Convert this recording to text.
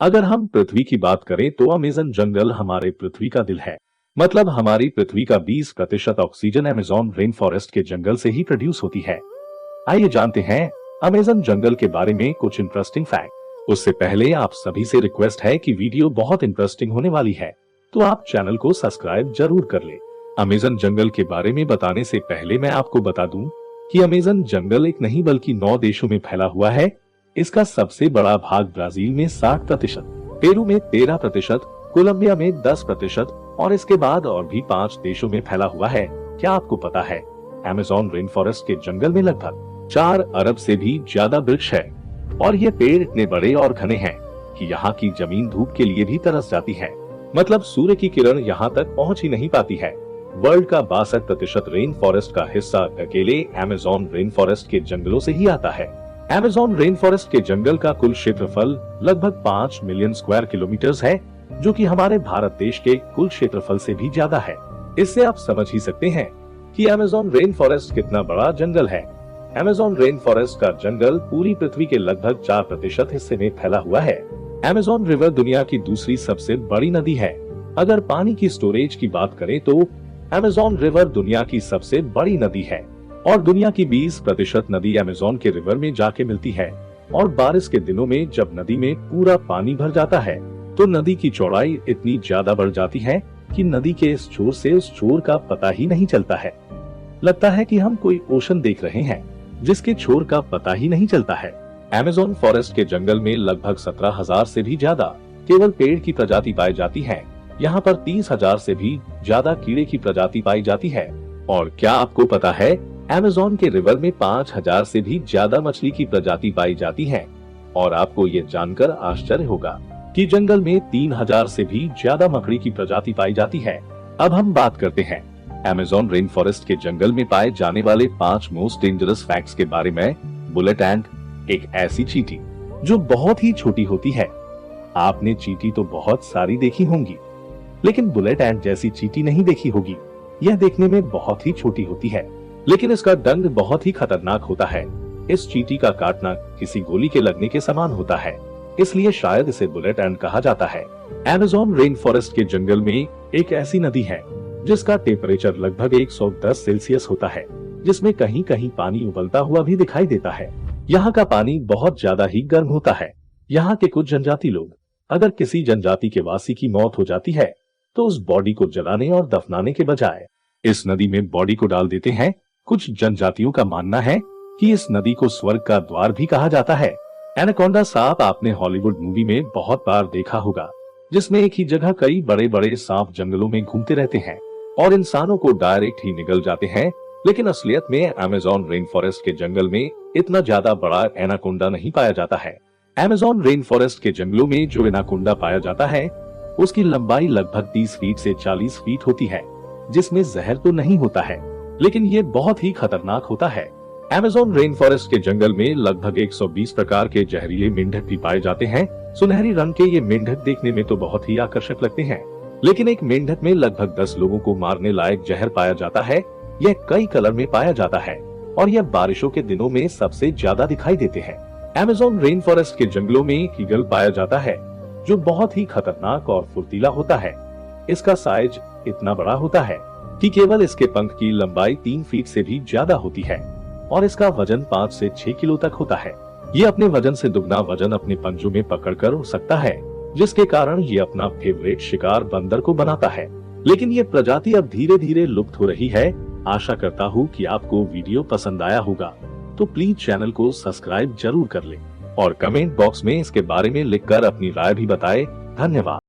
अगर हम पृथ्वी की बात करें तो अमेज़न जंगल हमारे पृथ्वी का दिल है। मतलब हमारी पृथ्वी का 20% ऑक्सीजन अमेज़न रेन फॉरेस्ट के जंगल से ही प्रोड्यूस होती है। आइए जानते हैं अमेज़न जंगल के बारे में कुछ इंटरेस्टिंग फैक्ट। उससे पहले आप सभी से रिक्वेस्ट है कि वीडियो बहुत इंटरेस्टिंग होने वाली है, तो आप चैनल को सब्सक्राइब जरूर कर ले। अमेज़न जंगल के बारे में बताने से पहले मैं आपको बता दूं कि अमेज़न जंगल एक नहीं बल्कि 9 देशों में फैला हुआ है। इसका सबसे बड़ा भाग ब्राजील में 60%, पेरू में 13%, कोलंबिया में 10% और इसके बाद और भी 5 देशों में फैला हुआ है। क्या आपको पता है अमेज़न रेन फॉरेस्ट के जंगल में लगभग 4 अरब से भी ज्यादा वृक्ष है और ये पेड़ इतने बड़े और घने हैं कि यहाँ की जमीन धूप के लिए भी तरस जाती है। मतलब सूर्य की किरण यहाँ तक पहुँच ही नहीं पाती है। वर्ल्ड का 62% रेन फॉरेस्ट का हिस्सा अकेले अमेज़न रेन फॉरेस्ट के जंगलों से ही आता है। अमेज़न रेन फॉरेस्ट के जंगल का कुल क्षेत्रफल लगभग 5 मिलियन स्क्वायर किलोमीटर है, जो कि हमारे भारत देश के कुल क्षेत्रफल से भी ज्यादा है। इससे आप समझ ही सकते हैं कि अमेज़न रेन फॉरेस्ट कितना बड़ा जंगल है। अमेज़न रेन फॉरेस्ट का जंगल पूरी पृथ्वी के लगभग 4% हिस्से में फैला हुआ है। अमेज़न रिवर दुनिया की दूसरी सबसे बड़ी नदी है। अगर पानी की स्टोरेज की बात करें तो अमेज़न रिवर दुनिया की सबसे बड़ी नदी है और दुनिया की 20% नदी अमेज़न के रिवर में जाके मिलती है। और बारिश के दिनों में जब नदी में पूरा पानी भर जाता है तो नदी की चौड़ाई इतनी ज्यादा बढ़ जाती है कि नदी के इस छोर से उस छोर का पता ही नहीं चलता है। लगता है कि हम कोई ओशन देख रहे हैं जिसके छोर का पता ही नहीं चलता है। अमेज़न फॉरेस्ट के जंगल में लगभग 17,000 से भी ज्यादा केवल पेड़ की प्रजाति पाई जाती है। यहाँ पर 30,000 से भी ज्यादा कीड़े की प्रजाति पाई जाती है। और क्या आपको पता है अमेज़न के रिवर में 5,000 से भी ज्यादा मछली की प्रजाति पाई जाती है। और आपको ये जानकर आश्चर्य होगा कि जंगल में 3,000 से भी ज्यादा मकड़ी की प्रजाति पाई जाती है। अब हम बात करते हैं अमेज़न रेन फॉरेस्ट के जंगल में पाए जाने वाले 5 मोस्ट डेंजरस फैक्ट्स के बारे में। बुलेट एंट, एक ऐसी चींटी जो बहुत ही छोटी होती है। आपने चींटी तो बहुत सारी देखी होंगी, लेकिन बुलेट एंट जैसी चींटी नहीं देखी होगी। यह देखने में बहुत ही छोटी होती है, लेकिन इसका डंक बहुत ही खतरनाक होता है। इस चींटी का काटना किसी गोली के लगने के समान होता है, इसलिए शायद इसे बुलेट एंट कहा जाता है। अमेज़न रेन फॉरेस्ट के जंगल में एक ऐसी नदी है जिसका टेम्परेचर लगभग 110 सेल्सियस होता है, जिसमें कहीं कहीं पानी उबलता हुआ भी दिखाई देता है। यहाँ का पानी बहुत ज्यादा ही गर्म होता है। यहाँ के कुछ जनजाति लोग, अगर किसी जनजाति के वासी की मौत हो जाती है तो उस बॉडी को जलाने और दफनाने के बजाय इस नदी में बॉडी को डाल देते हैं। कुछ जनजातियों का मानना है कि इस नदी को स्वर्ग का द्वार भी कहा जाता है। एनाकोंडा सांप आपने हॉलीवुड मूवी में बहुत बार देखा होगा, जिसमें एक ही जगह कई बड़े बड़े सांप जंगलों में घूमते रहते हैं और इंसानों को डायरेक्ट ही निगल जाते हैं। लेकिन असलियत में अमेज़न रेन फॉरेस्ट के जंगल में इतना ज्यादा बड़ा एनाकोंडा नहीं पाया जाता है। अमेज़न रेन फॉरेस्ट के जंगलों में जो एनाकोंडा पाया जाता है उसकी लंबाई लगभग 30 फीट से 40 फीट होती है, जिसमें जहर तो नहीं होता है, लेकिन ये बहुत ही खतरनाक होता है। अमेज़न रेन फॉरेस्ट के जंगल में लगभग 120 प्रकार के जहरीले मेंढक भी पाए जाते हैं। सुनहरी रंग के ये मेंढक देखने में तो बहुत ही आकर्षक लगते हैं, लेकिन एक मेंढक में लगभग 10 लोगों को मारने लायक जहर पाया जाता है। यह कई कलर में पाया जाता है और यह बारिशों के दिनों में सबसे ज्यादा दिखाई देते हैं। अमेज़न रेन फॉरेस्ट के जंगलों में एक ईगल पाया जाता है जो बहुत ही खतरनाक और फुर्तीला होता है। इसका साइज इतना बड़ा होता है कि केवल इसके पंख की लंबाई 3 फीट से भी ज्यादा होती है और इसका वजन 5 से 6 किलो तक होता है। ये अपने वजन से दुगना वजन अपने पंजों में पकड़कर उड़ सकता है, जिसके कारण ये अपना फेवरेट शिकार बंदर को बनाता है। लेकिन ये प्रजाति अब धीरे धीरे लुप्त हो रही है। आशा करता हूँ कि आपको वीडियो पसंद आया होगा, तो प्लीज चैनल को सब्सक्राइब जरूर कर लें और कमेंट बॉक्स में इसके बारे में लिखकर अपनी राय भी बताएं। धन्यवाद।